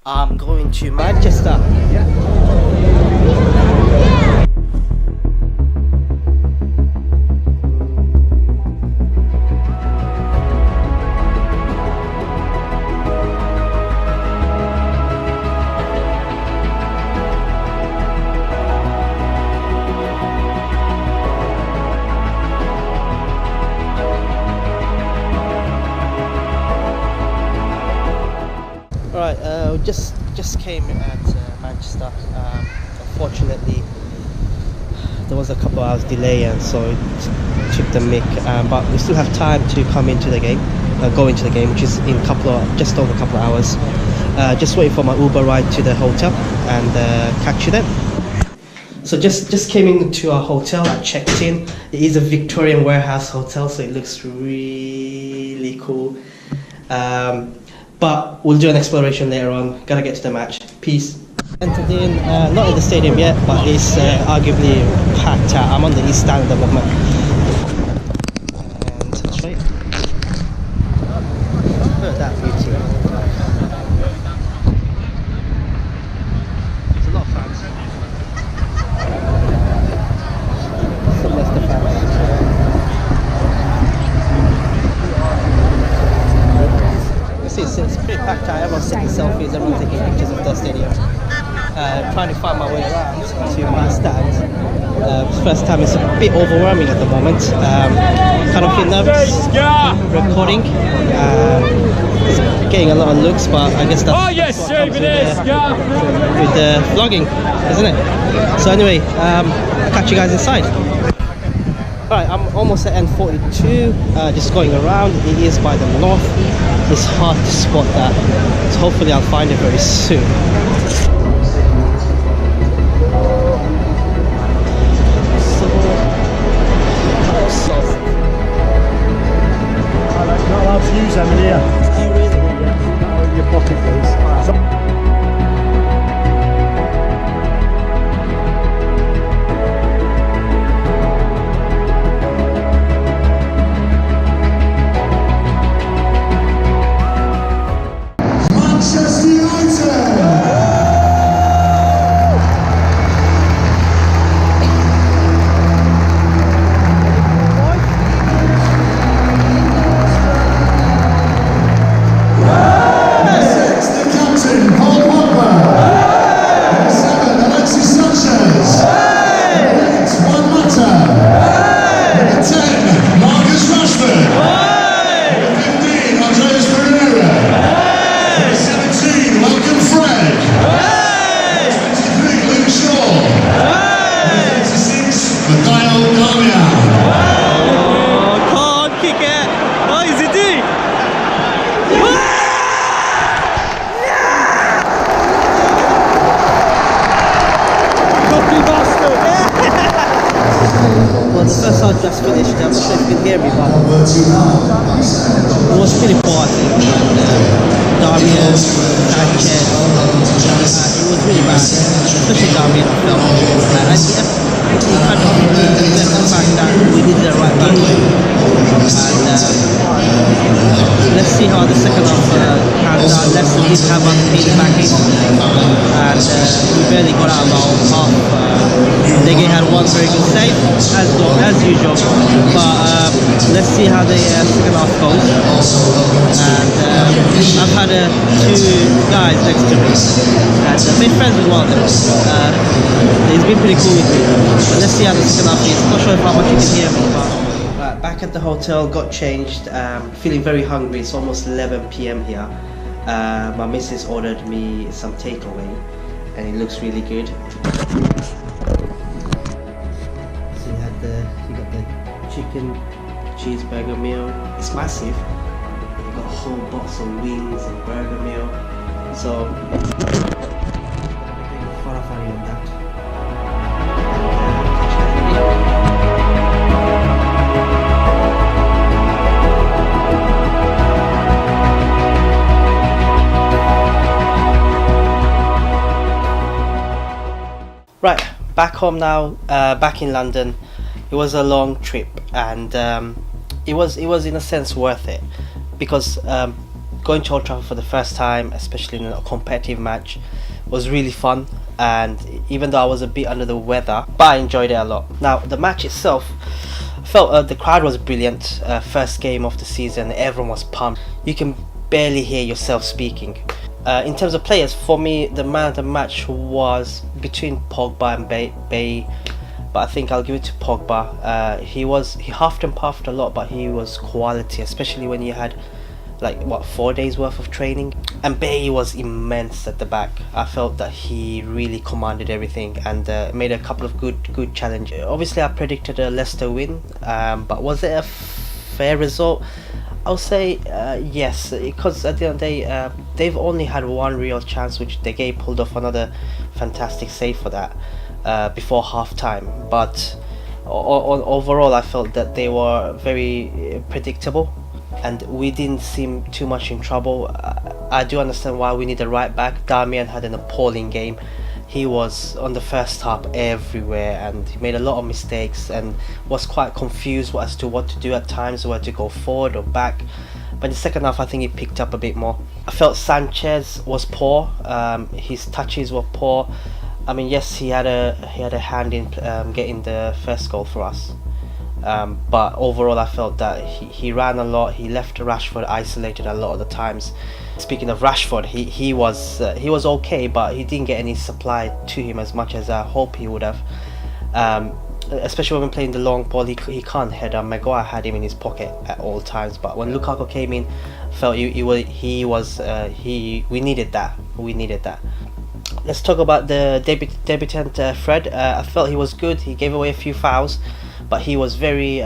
I'm going to Manchester. Alright, just came at Manchester. Unfortunately, there was a couple of hours delay, and so it took the mick. But we still have time to come into the game, go into the game, which is in just over a couple of hours. Just waiting for my Uber ride to the hotel and catch you then. So just came into our hotel. I checked in. It is a Victorian warehouse hotel, so it looks really cool. But we'll do an exploration later on. Gotta get to the match. Peace. Entered in, not in the stadium yet, but it's arguably packed out. I'm on the east stand at the moment. And straight. Look at that beauty. There's a lot of fans. Some Leicester fans. It's pretty packed out. Everyone's taking selfies, everyone's taking pictures of the stadium. Trying to find my way around to my stand. First time, it's a bit overwhelming at the moment. Kind of feel nervous recording. Getting a lot of looks, but I guess that's what comes with the vlogging, isn't it? So anyway, catch you guys inside. Alright, I'm almost at N42, just going around. It is by the north. It's hard to spot that, so hopefully I'll find it very soon. Not allowed to use them in here. Oh really? Your pocket, please. Just finished. I'm not sure if you can hear me, but it was pretty poor, I think. Darmian, Sanchez, it was really bad, especially Darmian, I felt. And we kind of represent the fact that we did the right back. And let's see how the second half pans out. Leicester did have us beat backing, and we barely got out of our own half. They had one very good save, as usual, but let's see how the second half goes. And I've had two guys next to me, and I've made friends with one of them. He's been pretty cool with me, but let's see how the second half is. Not sure how much you can hear me, but back at the hotel, got changed, feeling very hungry. It's almost 11 p.m. here. My missus ordered me some takeaway, and it looks really good. You got the chicken cheeseburger meal. It's massive. You got a whole box of wings and burger meal. So funny on that. Right, back home now, back in London. It was a long trip, and it was in a sense worth it, because going to Old Trafford for the first time, especially in a competitive match, was really fun. And even though I was a bit under the weather, but I enjoyed it a lot. Now the match itself, I felt the crowd was brilliant. First game of the season, everyone was pumped. You can barely hear yourself speaking. In terms of players, for me, the man of the match was between Pogba and Bay, but I think I'll give it to Pogba. He huffed and puffed a lot, but he was quality, especially when you had like 4 days worth of training. And Bay was immense at the back. I felt that he really commanded everything and made a couple of good challenges. Obviously, I predicted a Leicester win, but was it a fair result? I'll say yes, because at the end of the day, they've only had one real chance, which De Gea pulled off another fantastic save for that before half time. But overall, I felt that they were very predictable and we didn't seem too much in trouble. I do understand why we need a right back. Damian had an appalling game. He was on the first half everywhere and he made a lot of mistakes and was quite confused as to what to do at times, whether to go forward or back. But in the second half, I think he picked up a bit more. I felt Sanchez was poor. His touches were poor. I mean, yes, he had a hand in getting the first goal for us. But overall, I felt that he ran a lot. He left Rashford isolated a lot of the times. Speaking of Rashford, he was okay, but he didn't get any supply to him as much as I hope he would have. Especially when playing the long ball, he can't header. Maguire had him in his pocket at all times. But when Lukaku came in, I felt we needed that. We needed that. Let's talk about the debutant Fred. I felt he was good. He gave away a few fouls, but he was very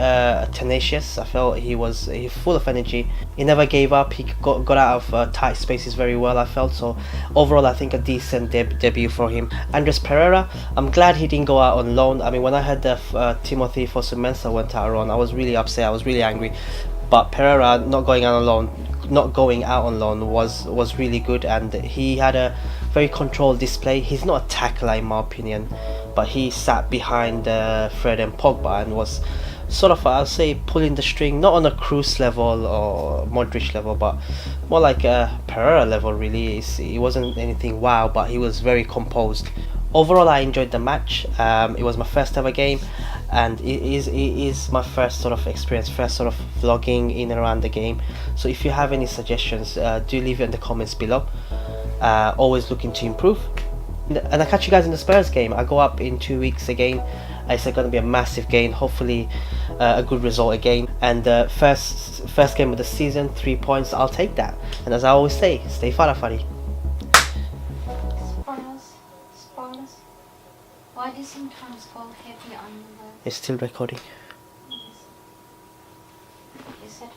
tenacious. I felt he was full of energy. He never gave up. He got out of tight spaces very well, I felt. So overall, I think a decent debut for him. Andres Pereira, I'm glad he didn't go out on loan. I mean, when I heard that Timothy Fosu-Mensah went out on loan, I was really upset. I was really angry. But Pereira not going out on loan was really good, and he had a very controlled display. He's not a tackler in my opinion, but he sat behind Fred and Pogba and was sort of, I'll say, pulling the string, not on a Cruz level or Modric level, but more like a Pereira level really. He wasn't anything wow, but he was very composed. Overall, I enjoyed the match. It was my first ever game, and it is my first sort of experience, first sort of vlogging in and around the game. So if you have any suggestions, do leave it in the comments below. Always looking to improve. And I'll catch you guys in the Spurs game. I go up in 2 weeks again. It's going to be a massive game, hopefully a good result again. And first game of the season, 3 points, I'll take that. And as I always say, stay farafari. Spoilers. Why do you sometimes go heavy on the... It's still recording. Yes. You said